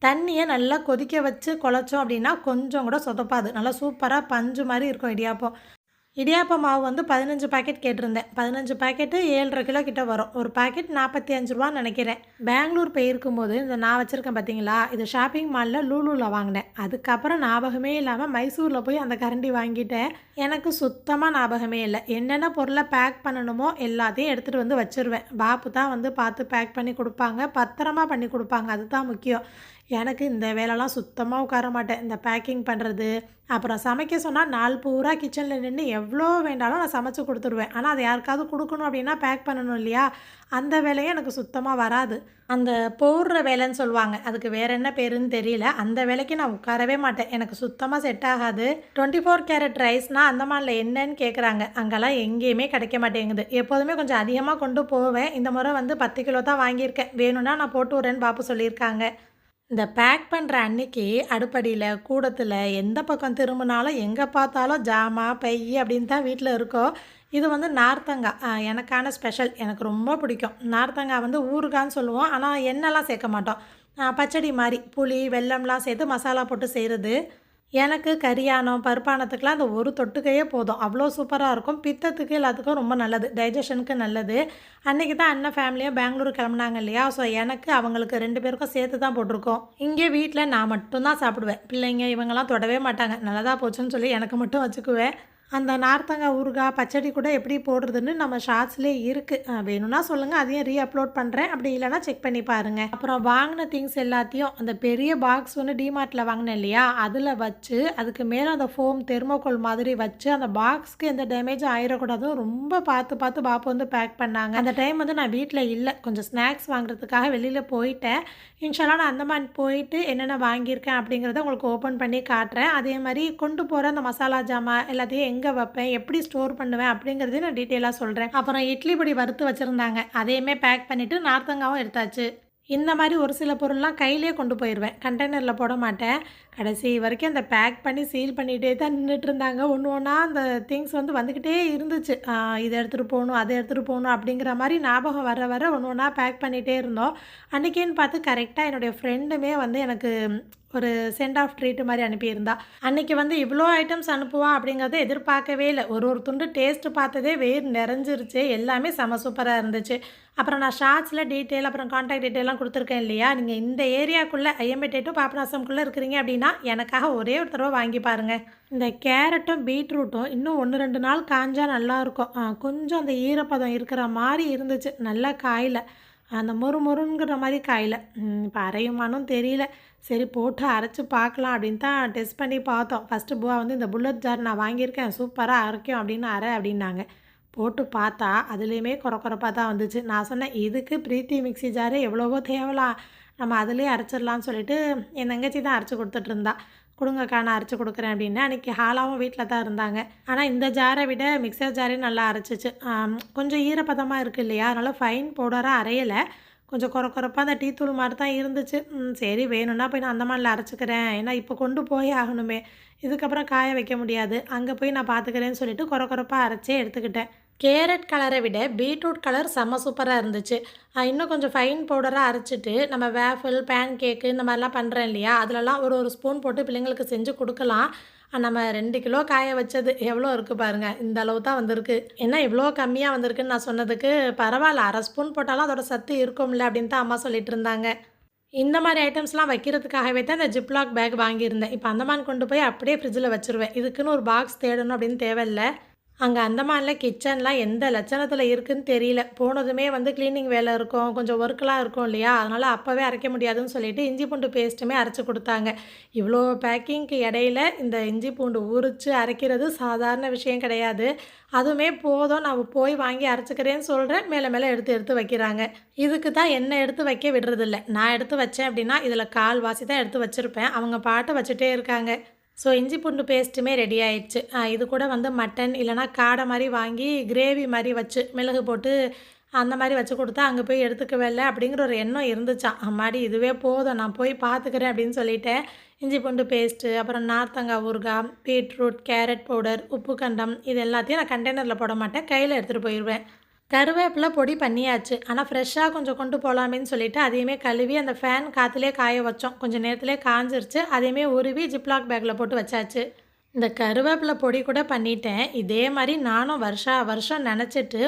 தண்ணிய நல்லா கொதிக்க வச்சு குழச்சோம் அப்டின்னா, கொஞ்சம் கூட சொதப்பாது. நல்லா சூப்பரா பஞ்சு மாரி இருக்கும் இடியாப்பம். இடியாப்ப மாவு வந்து 15 பாக்கெட் கேட்டிருந்தேன். 15 பாக்கெட்டு 7 1/2 கிலோ கிட்ட வரும். ஒரு பாக்கெட் ரூ. 45 நெனைக்கிறேன். பெங்களூர் போயிருக்கும்போது இந்த நான் வச்சிருக்கேன் பார்த்தீங்களா, இது ஷாப்பிங் மால்ல லூலூல வாங்கினேன். அதுக்கப்புறம் ஞாபகமே இல்லாம மைசூர்ல போய் அந்த கரண்டி வாங்கிட்டேன். எனக்கு சுத்தமா ஞாபகமே இல்ல. என்னென்ன பொருள பேக் பண்ணணுமோ எல்லாத்தையும் எடுத்துட்டு வந்து வச்சுருவேன். பாப்பு தான் வந்து பார்த்து பேக் பண்ணி குடுப்பாங்க. பத்திரமா பண்ணி குடுப்பாங்க. அதுதான் முக்கியம். எனக்கு இந்த வேலைலாம் சுத்தமா உட்கார மாட்டேன். இந்த பேக்கிங் பண்றது, அப்புறம் சமைக்க சொன்னா நாள் பூரா கிச்சன்ல நின்னு எவ்வளோ வேண்டாலும் நான் சமைச்சு குடுத்துருவேன். ஆனா, அத யாருக்காவது குடுக்கணும் அப்டின்னா பேக் பண்ணணும் இல்லையா? அந்த வேலையும் எனக்கு சுத்தமா வராது. அந்த போடுற வேலைன்னு சொல்லுவாங்க. அதுக்கு வேற என்ன பேருன்னு தெரியல. அந்த வேலைக்கு நான் உட்காரவே மாட்டேன். எனக்கு சுத்தமா செட் ஆகாது. 24 கேரட் ரைஸ்னா அந்தமான்ல என்னன்னு கேட்குறாங்க. அங்கலாம் எங்கேயுமே கிடைக்க மாட்டேங்குது. எப்போதுமே கொஞ்சம் அதிகமா கொண்டு போவேன். இந்த முறை வந்து 10 கிலோ தான் வாங்கியிருக்கேன். வேணும்னா நான் போட்டு விட்றேன்னு பாப்பு சொல்லியிருக்காங்க. இந்த பேக் பண்ணுற அன்னைக்கு அடுப்படியில் கூடத்தில் எந்த பக்கம் திரும்பினாலும் எங்கே பார்த்தாலும் ஜாமான் பை அப்படின்னு தான் வீட்டில் இருக்கோம். இது வந்து நார்த்தங்காய் எனக்கான ஸ்பெஷல். எனக்கு ரொம்ப பிடிக்கும். நார்த்தங்காய் வந்து ஊறுகான்னு சொல்லுவோம். ஆனால் எண்ணெய்லாம் சேர்க்க மாட்டோம். பச்சடி மாரி புளி, வெல்லம்லாம் சேர்த்து மசாலா போட்டு செய்கிறது. எனக்கு கரியானம், பருப்பானத்துக்குலாம் அந்த ஒரு தொட்டுக்கையே போதும். அவ்வளோ சூப்பரா இருக்கும். பித்தத்துக்கு எல்லாத்துக்கும் ரொம்ப நல்லது. டைஜஷனுக்கு நல்லது. அன்னைக்கு தான் அண்ணன் ஃபேமிலியா பெங்களூர் கிளம்புனாங்க இல்லையா? ஸோ எனக்கு, அவங்களுக்கு 2 பேருக்கும் சேர்த்து தான் போட்டிருக்கோம். இங்கே வீட்ல நான் மட்டும் தான் சாப்பிடுவேன். பிள்ளைங்க இவங்கலாம் தொடவே மாட்டாங்க. நல்லதா போச்சுன்னு சொல்லி எனக்கு மட்டும் வச்சுக்குவேன். அந்த நார்த்தங்காய் ஊறுகாய், பச்சடி கூட எப்படி போடுறதுன்னு நம்ம ஷார்ட்ஸ்லேயே இருக்குது. வேணும்னா சொல்லுங்கள், அதையும் அப்லோட் பண்ணுறேன். அப்படி இல்லைனா செக் பண்ணி பாருங்கள். அப்புறம் வாங்கின திங்ஸ் எல்லாத்தையும் அந்த பெரிய பாக்ஸ் ஒன்று டிமார்ட்டில் வாங்கினேன் இல்லையா, அதில் வச்சு அதுக்கு மேலே அந்த ஃபோம் தெர்மோகோல் மாதிரி வச்சு அந்த பாக்ஸ்க்கு எந்த டேமேஜும் ஆயிடக்கூடாதும் ரொம்ப பார்த்து பார்த்து பாப்பு வந்து பேக் பண்ணாங்க. அந்த டைம் வந்து நான் வீட்டில் இல்லை, கொஞ்சம் ஸ்நாக்ஸ் வாங்குறதுக்காக வெளியில் போயிட்டேன். இன்ஷால்லா நான் அந்தமான் போயிட்டு என்னென்ன வாங்கியிருக்கேன் அப்படிங்கிறத உங்களுக்கு ஓப்பன் பண்ணி காட்டுறேன். அதே மாதிரி கொண்டு போகிற அந்த மசாலா ஜாமான் எல்லாத்தையும் எங்கே வைப்பேன், எப்படி ஸ்டோர் பண்ணுவேன் அப்படிங்கிறதையும் நான் டீட்டெயிலாக சொல்கிறேன். அப்புறம் இட்லி பொடி வறுத்து வச்சுருந்தாங்க, அதையுமே பேக் பண்ணிவிட்டு நார்த்தங்காவும் எடுத்தாச்சு. இந்த மாதிரி ஒரு சில பொருள்லாம் கையிலே கொண்டு போயிடுவேன், கண்டெய்னரில் போட மாட்டேன். கடைசி வரைக்கும் அந்த பேக் பண்ணி சீல் பண்ணிகிட்டே தான் நின்றுட்டு இருந்தாங்க. ஒன்று ஒன்றா அந்த திங்ஸ் வந்து வந்துக்கிட்டே இருந்துச்சு. இதை எடுத்துகிட்டு போகணும், அதை எடுத்துகிட்டு போகணும் அப்படிங்கிற மாதிரி ஞாபகம் வர வர ஒன்று ஒன்றா பேக் பண்ணிகிட்டே இருந்தோம். அன்றைக்கின்னு பார்த்து கரெக்டாக என்னுடைய ஃப்ரெண்டுமே வந்து எனக்கு ஒரு சென்ட் ஆஃப் ட்ரீட்டு மாதிரி அனுப்பியிருந்தா. அன்றைக்கி வந்து இவ்வளோ ஐட்டம்ஸ் அனுப்புவா அப்படிங்கிறத எதிர்பார்க்கவே இல்லை. ஒரு ஒரு துண்டு டேஸ்ட்டு பார்த்ததே வயிறு நிறைஞ்சிருச்சு. எல்லாமே செம சூப்பராக இருந்துச்சு. அப்புறம் நான் ஷார்ட்ஸில் டீட்டெயில் அப்புறம் கான்டாக்ட் டீட்டெயிலாம் கொடுத்துருக்கேன் இல்லையா, நீங்கள் இந்த ஏரியாக்குள்ளே ஐஎம்பேட்டை டு பாபநாசம்குள்ளே இருக்கிறீங்க அப்படின்னா எனக்காக ஒரே ஒரு தடவை வாங்கி பாருங்கள். இந்த கேரட்டும் பீட்ரூட்டும் இன்னும் 1-2 நாள் காஞ்சா நல்லாயிருக்கும். கொஞ்சம் அந்த ஈரப்பதம் இருக்கிற மாதிரி இருந்துச்சு, நல்லா காயில் அந்த மொறுங்கிற மாதிரி காயில். இப்போ அரையுமானும் தெரியல. சரி போட்டு அரைச்சி பார்க்கலாம் அப்படின்னு தான் டெஸ்ட் பண்ணி பார்த்தோம். ஃபஸ்ட்டு பூவா வந்து இந்த புல்லட் ஜார் நான் வாங்கியிருக்கேன், சூப்பராக அரைக்கும் அப்படின்னு அரை அப்படின்னாங்க. போட்டு பார்த்தா அதுலேயுமே குறப்பாக தான் வந்துச்சு. நான் சொன்னேன், இதுக்கு பிரீத்தி மிக்ஸி ஜாரு எவ்வளவோ தேவலாம், நம்ம அதிலே அரைச்சிடலான்னு சொல்லிட்டு என் தங்கச்சி தான் அரைச்சி கொடுத்துட்ருந்தா. கொடுங்கக்கா நான் அரைச்சி கொடுக்குறேன் அப்படின்னு. அன்றைக்கி ஹாலாவும் வீட்டில் தான் இருந்தாங்க. ஆனால் இந்த ஜாரை விட மிக்சர் ஜாரே நல்லா அரைச்சிச்சு. கொஞ்சம் ஈரப்பதமாக இருக்குது இல்லையா, அதனால் ஃபைன் பவுடராக அரையலை. கொஞ்சம் குறப்பாக அந்த டீ தூள் மாதிரி தான் இருந்துச்சு. சரி வேணும்னா போய் நான் அந்தமானில் அரைச்சிக்கிறேன், ஏன்னா இப்போ கொண்டு போய் ஆகணுமே, இதுக்கப்புறம் காய வைக்க முடியாது, அங்கே போய் நான் பார்த்துக்கிறேன்னு சொல்லிட்டு குறப்பாக அரைச்சே எடுத்துக்கிட்டேன். கேரட் கலரை விட பீட்ரூட் கலர் செம்ம சூப்பராக இருந்துச்சு. இன்னும் கொஞ்சம் ஃபைன் பவுடராக அரைச்சிட்டு நம்ம வேஃபில், பேன் கேக்கு இந்த மாதிரிலாம் பண்ணுறேன் இல்லையா, அதிலலாம் ஒரு ஸ்பூன் போட்டு பிள்ளைங்களுக்கு செஞ்சு கொடுக்கலாம். நம்ம 2 கிலோ காய வச்சது எவ்வளோ இருக்குது பாருங்கள், இந்த அளவு தான் வந்திருக்கு. ஏன்னா இவ்வளோ கம்மியாக வந்திருக்குன்னு நான் சொன்னதுக்கு பரவாயில்ல, அரை ஸ்பூன் போட்டாலும் அதோட சத்து இருக்கும்ல அப்படின்னு தான் அம்மா சொல்லிட்டு இருந்தாங்க. இந்த மாதிரி ஐட்டம்ஸ்லாம் வைக்கிறதுக்காகவே தான் இந்த ஜிப்லாக் பேக் வாங்கியிருந்தேன். இப்போ அந்தமான் கொண்டு போய் அப்படியே ஃப்ரிட்ஜில் வச்சுருவேன். இதுக்குன்னு ஒரு பாக்ஸ் தேடணும் அப்படின்னு தேவையில்லை. அங்கே அந்தமானில் கிச்சன்லாம் எந்த லட்சணத்தில் இருக்குதுன்னு தெரியல. போனதுமே வந்து க்ளீனிங் வேலை இருக்கும், கொஞ்சம் ஒர்க்கெலாம் இருக்கும் இல்லையா, அதனால் அப்போவே அரைக்க முடியாதுன்னு சொல்லிவிட்டு இஞ்சி பூண்டு பேஸ்ட்டுமே அரைச்சி கொடுத்தாங்க. இவ்வளோ பேக்கிங்க்கு இடையில இந்த இஞ்சி பூண்டு உரித்து அரைக்கிறது சாதாரண விஷயம் கிடையாது. அதுவுமே போதும், நான் போய் வாங்கி அரைச்சிக்கிறேன்னு சொல்கிறேன், மேலே எடுத்து வைக்கிறாங்க. இதுக்கு தான் என்ன எடுத்து வைக்க விடுறதில்ல. நான் எடுத்து வச்சேன் அப்படின்னா இதில் கால்வாசி தான் எடுத்து வச்சுருப்பேன். அவங்க பாட்டை வச்சுட்டே இருக்காங்க. ஸோ இஞ்சி பூண்டு பேஸ்ட்டுமே ரெடி ஆயிடுச்சு. இது கூட வந்து மட்டன் இல்லைனா காடை மாதிரி வாங்கி கிரேவி மாதிரி வச்சு மிளகு போட்டு அந்த மாதிரி வச்சு கொடுத்தா அங்கே போய் எடுத்துக்கவே இல்லை அப்படிங்கிற ஒரு எண்ணம் இருந்துச்சான். அம்மாடி இதுவே போதும், நான் போய் பார்த்துக்கிறேன் அப்படின்னு சொல்லிட்டேன். இஞ்சி பூண்டு பேஸ்ட்டு, அப்புறம் நார்த்தங்காய் ஊறுகாய், பீட்ரூட், கேரட் பவுடர், உப்பு கண்டம், இது எல்லாத்தையும் நான் கண்டெய்னரில் போட மாட்டேன், கையில் எடுத்துகிட்டு போயிடுவேன். கருவேப்பிலை பொடி பண்ணியாச்சு. ஆனால் ஃப்ரெஷ்ஷாக கொஞ்சம் கொண்டு போகலாமேன்னு சொல்லிவிட்டு அதையுமே கழுவி அந்த ஃபேன் காற்றுலேயே காய வச்சோம். கொஞ்சம் நேரத்துலேயே காஞ்சிருச்சு. அதையுமே உருவி ஜிப்லாக் பேக்கில் போட்டு வச்சாச்சு. இந்த கருவேப்பிலை பொடி கூட பண்ணிட்டேன். இதே மாதிரி நானும் வருஷம் நினச்சிட்டு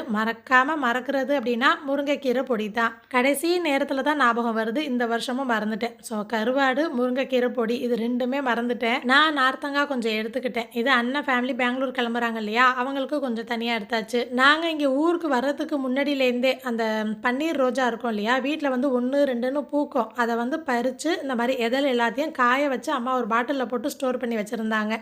மறக்கிறது அப்படின்னா முருங்கைக்கீரை பொடி தான். கடைசி நேரத்தில் தான் ஞாபகம் வருது, இந்த வருஷமும் மறந்துட்டேன். ஸோ கருவாடு, முருங்கைக்கீரை பொடி இது 2மே மறந்துட்டேன். நான் நார்த்தங்காய் கொஞ்சம் எடுத்துக்கிட்டேன். இது அண்ணன் ஃபேமிலி பெங்களூர் கிளம்புறாங்க இல்லையா, அவங்களுக்கு கொஞ்சம் தனியாக எடுத்தாச்சு. நாங்கள் இங்கே ஊருக்கு வர்றதுக்கு முன்னாடியிலேருந்தே அந்த பன்னீர் ரோஜா இருக்கும் இல்லையா, வீட்டில் வந்து 1, 2ன்னு பூக்கும். அதை வந்து பறித்து இந்த மாதிரி எதல் எல்லாத்தையும் காய வச்சு அம்மா ஒரு பாட்டிலில் போட்டு ஸ்டோர் பண்ணி வச்சுருந்தாங்க.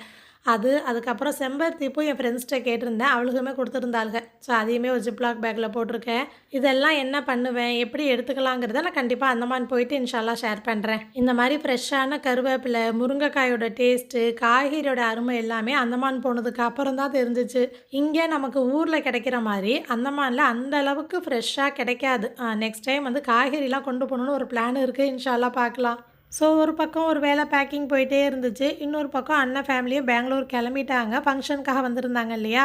அதுக்கப்புறம் செம்பருத்தி பூ என் ஃப்ரெண்ட்ஸ்கிட்ட கேட்டிருந்தேன், அவளுக்குமே கொடுத்துருந்தாளுங்க. ஸோ அதையுமே ஒரு ஜிப்லாக் பேக்கில் போட்டிருக்கேன். இதெல்லாம் என்ன பண்ணுவேன், எப்படி எடுத்துக்கலாங்கிறத நான் கண்டிப்பாக அந்தமான் போயிட்டு இன்ஷால்லா ஷேர் பண்ணுறேன். இந்த மாதிரி ஃப்ரெஷ்ஷான கருவேப்பிலை, முருங்கைக்காயோட டேஸ்ட்டு, காய்கறியோட அருமை எல்லாமே அந்தமான் போனதுக்கு அப்புறம் தான் தெரிஞ்சிச்சு. இங்கே நமக்கு ஊரில் கிடைக்கிற மாதிரி அந்தமானில் அந்த அளவுக்கு ஃப்ரெஷ்ஷாக கிடைக்காது. நெக்ஸ்ட் டைம் வந்து காய்கறிலாம் கொண்டு போகணுன்னு ஒரு பிளான் இருக்குது, இன்ஷால்லா பார்க்கலாம். ஸோ ஒரு பக்கம் ஒரு வேலை பேக்கிங் போயிட்டே இருந்துச்சு. இன்னொரு பக்கம் அண்ணன் ஃபேமிலியும் பெங்களூர் கிளம்பிட்டாங்க. ஃபங்க்ஷனுக்காக வந்திருந்தாங்க இல்லையா?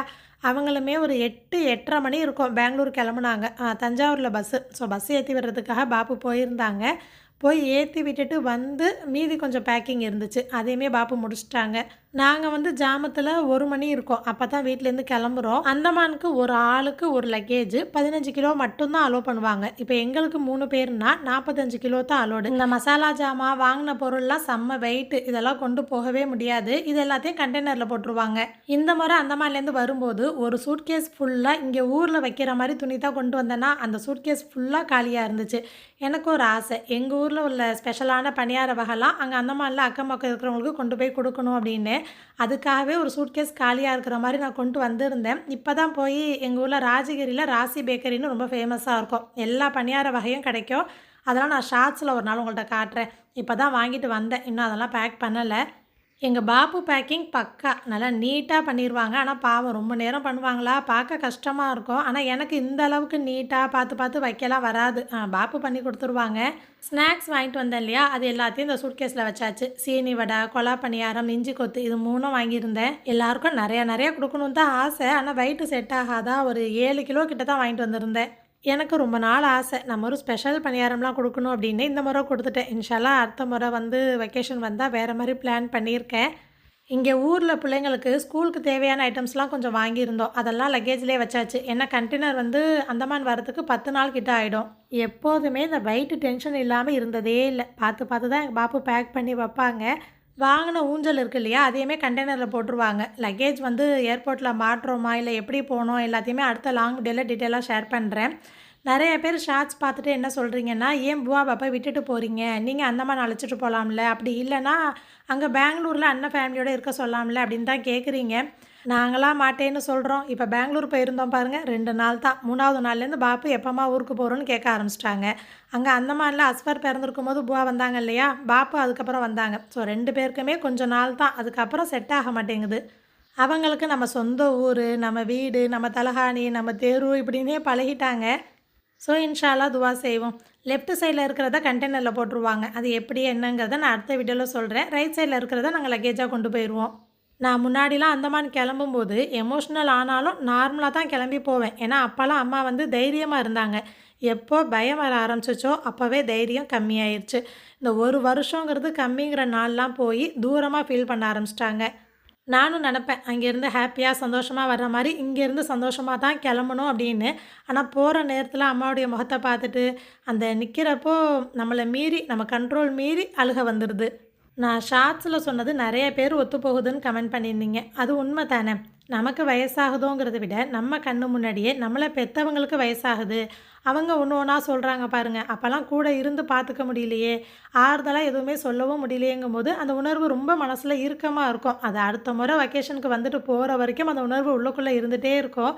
அவங்களுமே ஒரு 8, 8:30 மணி இருக்கும் பெங்களூர் கிளம்புனாங்க. தஞ்சாவூரில் பஸ்ஸு. ஸோ பஸ் ஏற்றி விடுறதுக்காக பாப்பு போயிருந்தாங்க. போய் ஏற்றி விட்டுட்டு வந்து மீதி கொஞ்சம் பேக்கிங் இருந்துச்சு. அதையுமே பாப்பு முடிச்சுட்டாங்க. நாங்கள் வந்து ஜாமத்தில் 1 மணி இருக்கோம். அப்போ தான் வீட்டிலேருந்து கிளம்புறோம். அந்தமானுக்கு ஒரு ஆளுக்கு ஒரு லக்கேஜ் 15 கிலோ மட்டும்தான் அலோவ் பண்ணுவாங்க. இப்போ எங்களுக்கு 3 பேர்னா 45 கிலோ தான் அலோடு. இந்த மசாலா ஜாமான் வாங்கின பொருள்லாம் செம்ம வெயிட்டு. இதெல்லாம் கொண்டு போகவே முடியாது. இது எல்லாத்தையும் கண்டெய்னரில் போட்டுருவாங்க. இந்த முறை அந்தமான்லேருந்து வரும்போது ஒரு சூட்கேஸ் ஃபுல்லாக இங்கே ஊரில் வைக்கிற மாதிரி துணி தான் கொண்டு வந்தேன்னா அந்த சூட்கேஸ் ஃபுல்லாக காலியாக இருந்துச்சு. எனக்கு ஒரு ஆசை, எங்கள் ஊரில் உள்ள ஸ்பெஷலான பணியார வகைலாம் அங்கே அந்தமானில் அக்கம் பக்கம் இருக்கிறவங்களுக்கு கொண்டு போய் கொடுக்கணும் அப்படின்னு. அதுக்காகவே ஒரு சூட்கேஸ் காலியாக இருக்கிற மாதிரி நான் கொண்டு வந்திருந்தேன். இப்போ தான் போய் எங்கள் ஊரில் ராஜகிரியில் ராசி பேக்கரின்னு ரொம்ப ஃபேமஸாக இருக்கும். எல்லா பணியார வகையும் கிடைக்கும். அதெல்லாம் நான் ஷார்ட்ஸில் ஒரு நாள் உங்கள்கிட்ட காட்டுறேன். இப்போ தான் வாங்கிட்டு வந்தேன். இன்னும் அதெல்லாம் பேக் பண்ணலை. எங்கள் பாப்பு பேக்கிங் பக்கா நல்லா நீட்டாக பண்ணிடுவாங்க. ஆனால் பாவம் ரொம்ப நேரம் பண்ணுவாங்களா, பார்க்க கஷ்டமாக இருக்கும். ஆனால் எனக்கு இந்த அளவுக்கு நீட்டாக பார்த்து வைக்கலாம் வராது. பாப்பு பண்ணி கொடுத்துருவாங்க. ஸ்நாக்ஸ் வாங்கிட்டு வந்தேன் இல்லையா, அது எல்லாத்தையும் இந்த சூட்கேஸில் வச்சாச்சு. சீனி வடை, கொலா பணியாரம், இஞ்சி கொத்து, இது 3 வாங்கியிருந்தேன். எல்லாருக்கும் நிறையா கொடுக்கணுன்னு தான் ஆசை. ஆனால் வெயிட்டு செட் ஆகாதா, ஒரு 7 கிலோ கிட்ட தான் வாங்கிட்டு வந்திருந்தேன். எனக்கு ரொம்ப நாள் ஆசை, நம்ம ஒரு ஸ்பெஷல் பணியாரம்லாம் கொடுக்கணும் அப்படின்னு. இந்த முறை கொடுத்துட்டேன். இன்ஷால்லா அடுத்த முறை வந்து வெக்கேஷன் வந்தால் வேறு மாதிரி பிளான் பண்ணியிருக்கேன். இங்கே ஊரில் பிள்ளைங்களுக்கு ஸ்கூலுக்கு தேவையான ஐட்டம்ஸ்லாம் கொஞ்சம் வாங்கியிருந்தோம். அதெல்லாம் லக்கேஜ்லேயே வச்சாச்சு. ஏன்னா கண்டெய்னர் வந்து அந்தமான் வரதுக்கு 10 நாள் கிட்ட ஆகிடும். எப்போதுமே இந்த வெயிட்டு டென்ஷன் இல்லாமல் இருந்ததே இல்லை. பார்த்து தான் எங்கள் பாப்பு பேக் பண்ணி வைப்பாங்க. வாங்கின ஊஞ்சல் இருக்குது இல்லையா, அதையுமே கண்டெய்னரில் போட்டுருவாங்க. லக்கேஜ் வந்து ஏர்போர்ட்டில் மாட்டுறோமா இல்லை எப்படி போனோம் எல்லாத்தையுமே அடுத்த லாங் வீடியோவில் டீட்டெயிலாக ஷேர் பண்ணுறேன். நிறைய பேர் ஷார்ட்ஸ் பார்த்துட்டு என்ன சொல்கிறீங்கன்னா, ஏன் புவா பாப்பா விட்டுட்டு போகிறீங்க, நீங்கள் அந்தமான் அழைச்சிட்டு போகலாம்ல, அப்படி இல்லைன்னா அங்கே பெங்களூரில் அண்ணன் ஃபேமிலியோடு இருக்க சொல்லாம்ல அப்படின்னு தான் கேட்குறீங்க. நாங்களாம் மாட்டேன்னு சொல்கிறோம். இப்போ பெங்களூர் போயிருந்தோம் பாருங்கள், 2 நாள் தான். 3ஆவது நாள்லேருந்து பாப்பு எப்போம்மா ஊருக்கு போகிறோன்னு கேட்க ஆரம்பிச்சிட்டாங்க. அங்கே அந்தமானில் அஸ்ஃபர் பிறந்திருக்கும் போது புவா வந்தாங்க இல்லையா, பாப்பு அதுக்கப்புறம் வந்தாங்க. ஸோ 2 பேருக்குமே கொஞ்சம் நாள் தான், அதுக்கப்புறம் செட் ஆக மாட்டேங்குது. அவங்களுக்கு நம்ம சொந்த ஊர், நம்ம வீடு, நம்ம தலகாணி, நம்ம தெரு இப்படின்னே பழகிட்டாங்க. ஸோ இன்ஷால்லா துவா செய்வோம். லெஃப்ட் சைடில் இருக்கிறத கண்டெய்னரில் போட்டுருவாங்க. அது எப்படி என்னங்கிறத நான் அடுத்த வீடியோவில் சொல்கிறேன். ரைட் சைடில் இருக்கிறத நாங்கள் லக்கேஜாக கொண்டு போயிடுவோம். நான் முன்னாடிலாம் அந்தமான் கிளம்பும்போது எமோஷ்னல் ஆனாலும் நார்மலாக தான் கிளம்பி போவேன். ஏன்னா அப்போல்லாம் அம்மா வந்து தைரியமாக இருந்தாங்க. எப்போ பயம் வர ஆரம்பிச்சிச்சோ அப்போவே தைரியம் கம்மியாயிருச்சு. இந்த 1 வருஷங்கிறது கம்மிங்கிற நாள்லாம் போய் தூரமாக ஃபீல் பண்ண ஆரம்பிச்சிட்டாங்க. நானும் நினப்பேன் அங்கேருந்து ஹாப்பியாக சந்தோஷமாக வர்ற மாதிரி இங்கேருந்து சந்தோஷமாக தான் கிளம்பணும் அப்படின்னு. ஆனால் போகிற நேரத்தில் அம்மாவுடைய முகத்தை பார்த்துட்டு அந்த நிற்கிறப்போ நம்மளை மீறி, நம்ம கண்ட்ரோல் மீறி அழுக வந்துடுது. நான் ஷார்ட்ஸில் சொன்னது நிறைய பேர் ஒத்து போகுதுன்னு கமெண்ட் பண்ணியிருந்தீங்க. அது உண்மை தானே. நமக்கு வயசாகுதோங்கிறத விட நம்ம கண்ணு முன்னாடியே நம்மளை பெற்றவங்களுக்கு வயசாகுது, அவங்க ஒன்று ஒன்றா சொல்கிறாங்க பாருங்கள், அப்போல்லாம் கூட இருந்து பார்த்துக்க முடியலையே, ஆறுதலாக எதுவுமே சொல்லவும் முடியலையேங்கும் போது அந்த உணர்வு ரொம்ப மனசில் இறுக்கமாக இருக்கும். அது அடுத்த முறை வெக்கேஷனுக்கு வந்துட்டு போகிற வரைக்கும் அந்த உணர்வு உள்ளுக்குள்ளே இருந்துகிட்டே இருக்கும்.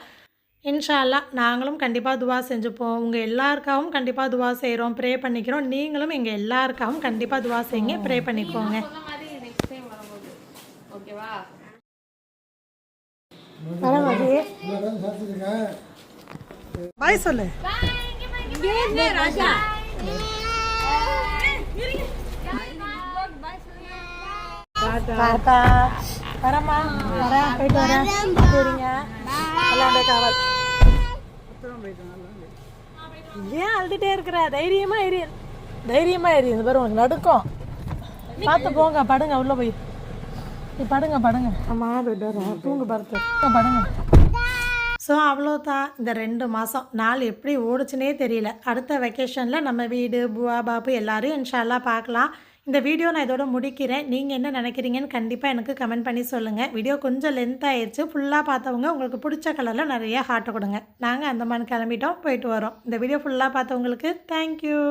இன்ஷா அல்லாஹ் நாங்களும் கண்டிப்பாக துவா செஞ்சுப்போம். உங்கள் எல்லாருக்காகவும் கண்டிப்பாக துவா செய்கிறோம், ப்ரே பண்ணிக்கிறோம். நீங்களும் எங்கள் எல்லாருக்காகவும் கண்டிப்பாக துவா செய்யுங்க, ப்ரே பண்ணிக்கோங்க. பாய் சொல்லு. டாடா. வரம்மா, வரேன், போயிட்டு வரேன். சரிங்க, விளையாண்டே காவல். ஏன் அழுதுகிட்டே இருக்கிற? தைரியமாக ஏறி, தைரியமாக ஏறி. இந்த பேர் உனக்கு நடுக்கும். பார்த்து போங்க, படுங்க, உள்ளே போய் படுங்க. ஆமாம், போயிட்டு வரேன். தூங்கு, பார்த்து படுங்க. ஸோ அவ்வளோதான். இந்த 2 மாதம் நாள் எப்படி ஓடுச்சுனே தெரியல. அடுத்த வெக்கேஷனில் நம்ம வீடு, புவா, பாப்பு எல்லோரும் இன்ஷா அல்லாஹ் பார்க்கலாம். இந்த வீடியோ நான் இதோட முடிக்கிறேன். நீங்கள் என்ன நினைக்கிறீங்கன்னு கண்டிப்பாக எனக்கு கமெண்ட் பண்ணி சொல்லுங்கள். வீடியோ கொஞ்சம் லென்த் ஆயிடுச்சு. ஃபுல்லாக பார்த்தவங்க உங்களுக்கு பிடிச்ச கலரில் நிறையா ஹார்ட் கொடுங்க. நாங்கள் அந்த மாதிரி கிளம்பிட்டோம், போயிட்டு வரோம். இந்த வீடியோ ஃபுல்லாக பார்த்தவங்களுக்கு தேங்க்யூ.